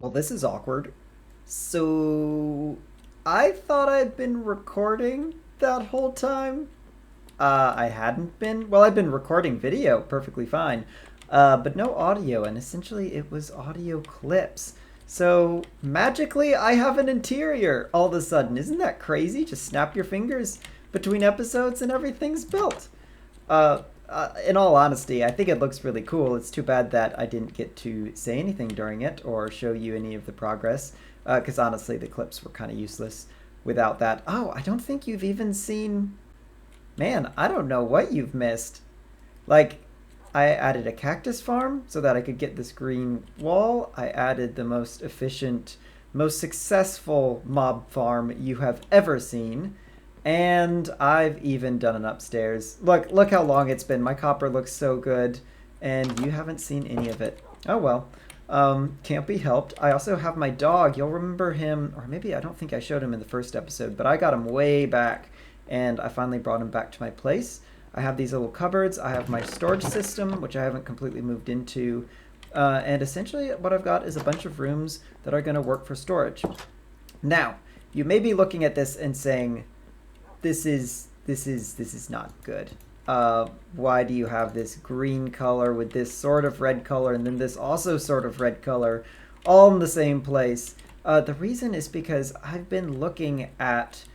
Well, this is awkward. So, I thought I'd been recording that whole time. I hadn't been. Well, I'd been recording video perfectly fine, but no audio, and essentially it was audio clips. So, magically, I have an interior all of a sudden. Isn't that crazy? Just snap your fingers between episodes and everything's built. In all honesty, I think it looks really cool. It's too bad that I didn't get to say anything during it or show you any of the progress, because honestly, the clips were kind of useless without that. Oh, I don't think you've even seen. Man, I don't know what you've missed. Like, I added a cactus farm so that I could get this green wall. I added the most efficient, most successful mob farm you have ever seen. And I've even done an upstairs. Look how long it's been. My copper looks so good, and you haven't seen any of it. Oh well. Can't be helped. I also have my dog. You'll remember him, or maybe I don't think I showed him in the first episode, but I got him way back, and I finally brought him back to my place. I have these little cupboards. I have my storage system, which I haven't completely moved into. And essentially, what I've got is a bunch of rooms that are going to work for storage. Now, you may be looking at this and saying, this is not good. Why do you have this green color with this sort of red color and then this also sort of red color all in the same place? The reason is because I've been looking at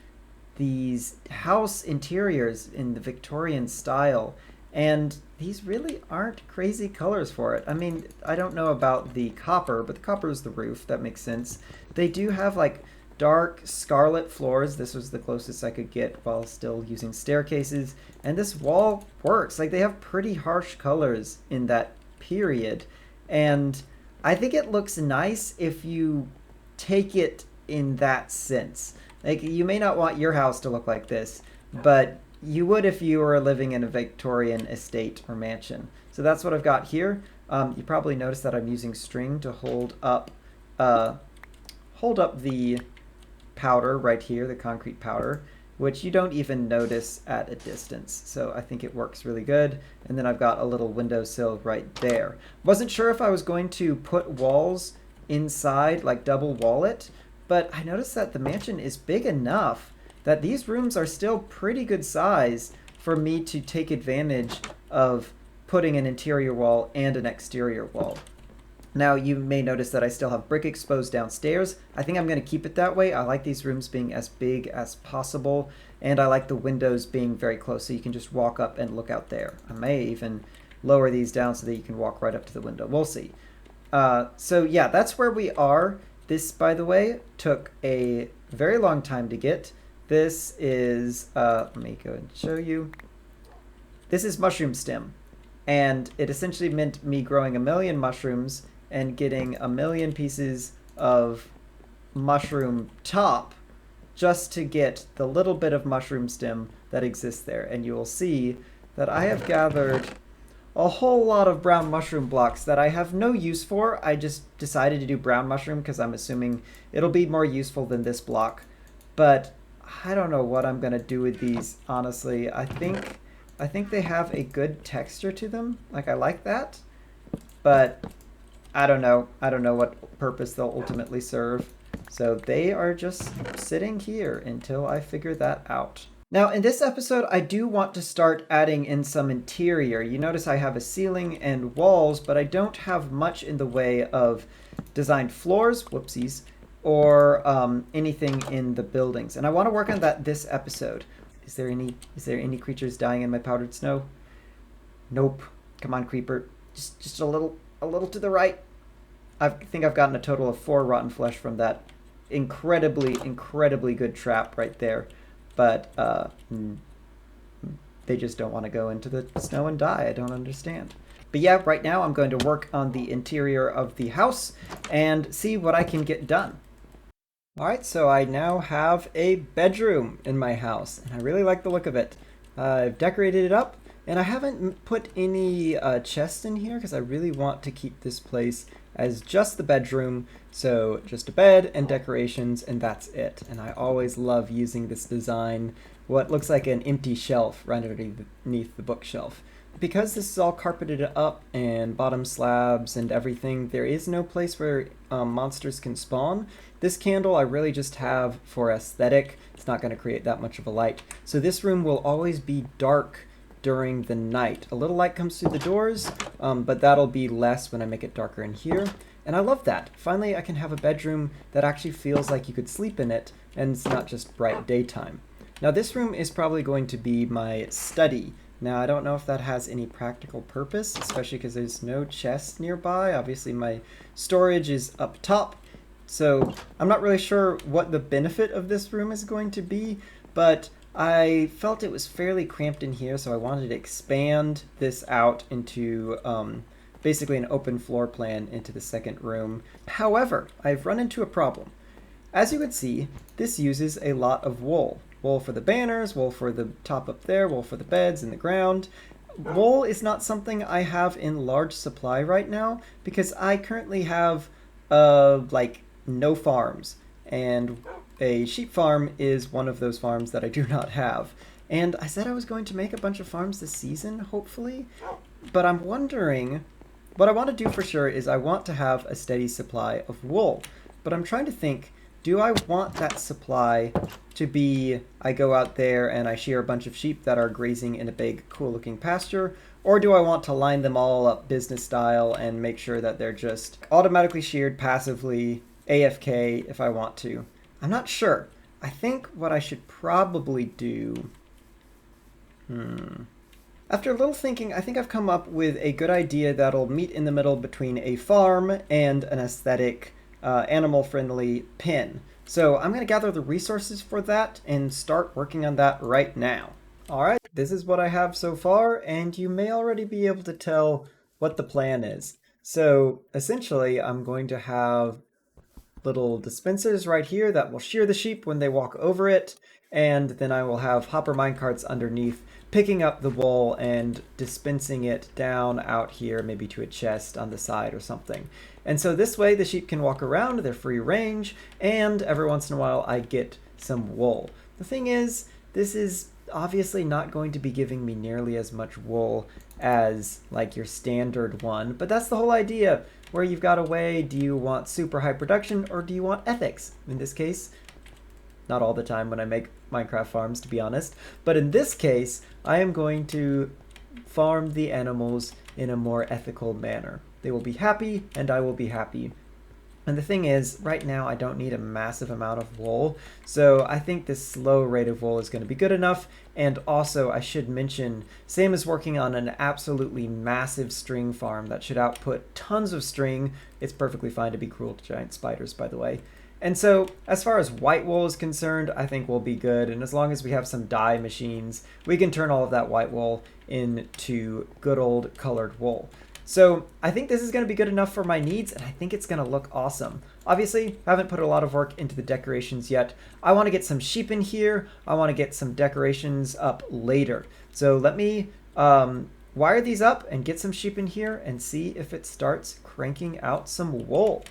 these house interiors in the Victorian style, and these really aren't crazy colors for it. I mean, I don't know about the copper, but the copper is the roof. That makes sense. They do have like dark scarlet floors. This was the closest I could get while still using staircases. And this wall works. Like, they have pretty harsh colors in that period. And I think it looks nice if you take it in that sense. Like, you may not want your house to look like this, but you would if you were living in a Victorian estate or mansion. So that's what I've got here. You probably noticed that I'm using string to uh, hold up the powder right here, the concrete powder, which you don't even notice at a distance. So I think it works really good. And then I've got a little windowsill right there. Wasn't sure if I was going to put walls inside, like double wall it, but I noticed that the mansion is big enough that these rooms are still pretty good size for me to take advantage of putting an interior wall and an exterior wall. Now, you may notice that I still have brick exposed downstairs. I think I'm going to keep it that way. I like these rooms being as big as possible, and I like the windows being very close so you can just walk up and look out there. I may even lower these down so that you can walk right up to the window. We'll see. So yeah, that's where we are. This, by the way, took a very long time to get. This is, let me go and show you. This is mushroom stem, and it essentially meant me growing a million mushrooms and getting a million pieces of mushroom top just to get the little bit of mushroom stem that exists there. And you will see that I have gathered a whole lot of brown mushroom blocks that I have no use for. I just decided to do brown mushroom because I'm assuming it'll be more useful than this block. But I don't know what I'm gonna do with these, honestly. I think they have a good texture to them. Like, I like that. But I don't know. I don't know what purpose they'll ultimately serve. So they are just sitting here until I figure that out. Now, in this episode, I do want to start adding in some interior. You notice I have a ceiling and walls, but I don't have much in the way of designed floors, whoopsies, or anything in the buildings. And I want to work on that this episode. Is there any creatures dying in my powdered snow? Nope. Come on, creeper. Just a little to the right. I think I've gotten a total of 4 rotten flesh from that incredibly good trap right there. But they just don't want to go into the snow and die. I don't understand. But yeah, right now I'm going to work on the interior of the house and see what I can get done. All right, so I now have a bedroom in my house, and I really like the look of it. I've decorated it up, and I haven't put any chests in here because I really want to keep this place as just the bedroom. So just a bed and decorations, and that's it. And I always love using this design, what looks like an empty shelf right underneath the bookshelf. because this is all carpeted up and bottom slabs and everything, there is no place where monsters can spawn. This candle I really just have for aesthetic. It's not going to create that much of a light. So this room will always be dark during the night. A little light comes through the doors, but that'll be less when I make it darker in here. And I love that. Finally, I can have a bedroom that actually feels like you could sleep in it, and it's not just bright daytime. Now this room is probably going to be my study. Now I don't know if that has any practical purpose, especially because there's no chest nearby. Obviously my storage is up top, so I'm not really sure what the benefit of this room is going to be, but I felt it was fairly cramped in here, so I wanted to expand this out into basically an open floor plan into the second room. However, I've run into a problem. As you can see, this uses a lot of wool. Wool for the banners, wool for the top up there, wool for the beds and the ground. Wool is not something I have in large supply right now because I currently have like no farms, and a sheep farm is one of those farms that I do not have. And I said I was going to make a bunch of farms this season, hopefully, but I'm wondering, what I want to do for sure is I want to have a steady supply of wool, but I'm trying to think, do I want that supply to be, I go out there and I shear a bunch of sheep that are grazing in a big, cool-looking pasture, or do I want to line them all up business style and make sure that they're just automatically sheared passively, AFK, if I want to? I'm not sure. I think what I should probably do... After a little thinking, I think I've come up with a good idea that'll meet in the middle between a farm and an aesthetic, animal-friendly pen. So I'm going to gather the resources for that and start working on that right now. Alright, this is what I have so far, and you may already be able to tell what the plan is. So essentially, I'm going to have little dispensers right here that will shear the sheep when they walk over it, and then I will have hopper minecarts underneath picking up the wool and dispensing it down out here, maybe to a chest on the side or something. And so this way the sheep can walk around, they're free range, and every once in a while I get some wool. The thing is, this is obviously not going to be giving me nearly as much wool as like your standard one, but that's the whole idea, where you've got to weigh, do you want super high production or do you want ethics? In this case, not all the time when I make Minecraft farms, to be honest, but in this case, I am going to farm the animals in a more ethical manner. They will be happy and I will be happy. And the thing is, right now I don't need a massive amount of wool, so I think this slow rate of wool is going to be good enough. And also, I should mention, Sam is working on an absolutely massive string farm that should output tons of string. It's perfectly fine to be cruel to giant spiders, by the way. And so, as far as white wool is concerned, I think we'll be good, and as long as we have some dye machines, we can turn all of that white wool into good old colored wool. So I think this is going to be good enough for my needs, and I think it's going to look awesome. Obviously, I haven't put a lot of work into the decorations yet. I want to get some sheep in here. I want to get some decorations up later. So let me wire these up and get some sheep in here and see if it starts cranking out some wool.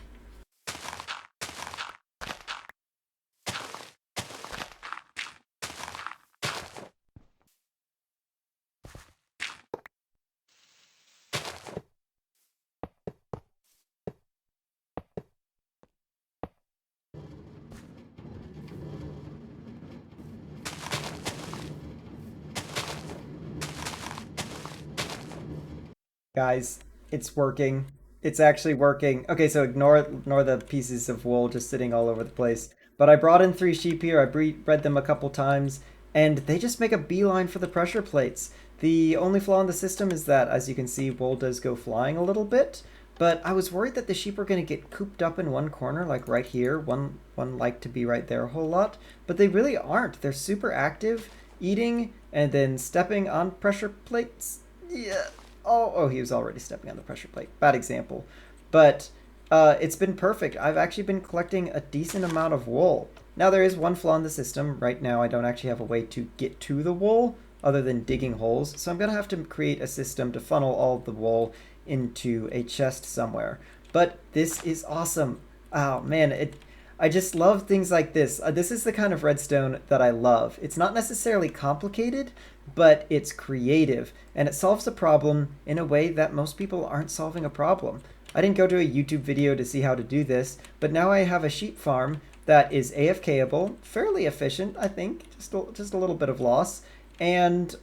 Guys, it's working. It's actually working. Okay, so ignore the pieces of wool just sitting all over the place. But I brought in 3 sheep here. I bred them a couple times, and they just make a beeline for the pressure plates. The only flaw in the system is that, as you can see, wool does go flying a little bit. But I was worried that the sheep were going to get cooped up in one corner, like right here. One like to be right there a whole lot. But they really aren't. They're super active, eating, and then stepping on pressure plates. Yeah. Oh, he was already stepping on the pressure plate. Bad example. But it's been perfect. I've actually been collecting a decent amount of wool. Now, there is one flaw in the system. Right now, I don't actually have a way to get to the wool other than digging holes. So I'm going to have to create a system to funnel all of the wool into a chest somewhere. But this is awesome. Oh, man. I just love things like this. This is the kind of redstone that I love. It's not necessarily complicated, but it's creative, and it solves a problem in a way that most people aren't solving a problem. I didn't go to a YouTube video to see how to do this, but now I have a sheep farm that is AFKable, fairly efficient, I think, just a little bit of loss, and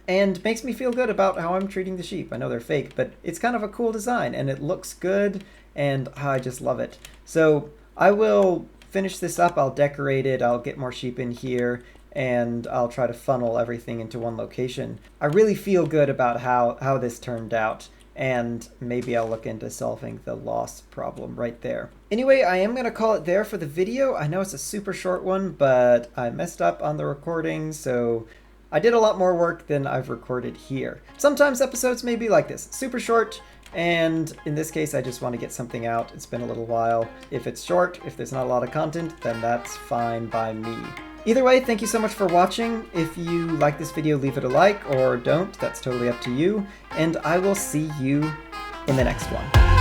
makes me feel good about how I'm treating the sheep. I know they're fake, but it's kind of a cool design, and it looks good, and I just love it. So I will finish this up, I'll decorate it, I'll get more sheep in here, and I'll try to funnel everything into one location. I really feel good about how this turned out, and maybe I'll look into solving the loss problem right there. Anyway, I am going to call it there for the video. I know it's a super short one, but I messed up on the recording, so I did a lot more work than I've recorded here. Sometimes episodes may be like this, super short, and in this case I just want to get something out. It's been a little while. If it's short, if there's not a lot of content, then that's fine by me. Either way, thank you so much for watching. If you like this video, leave it a like, or don't. That's totally up to you. And I will see you in the next one.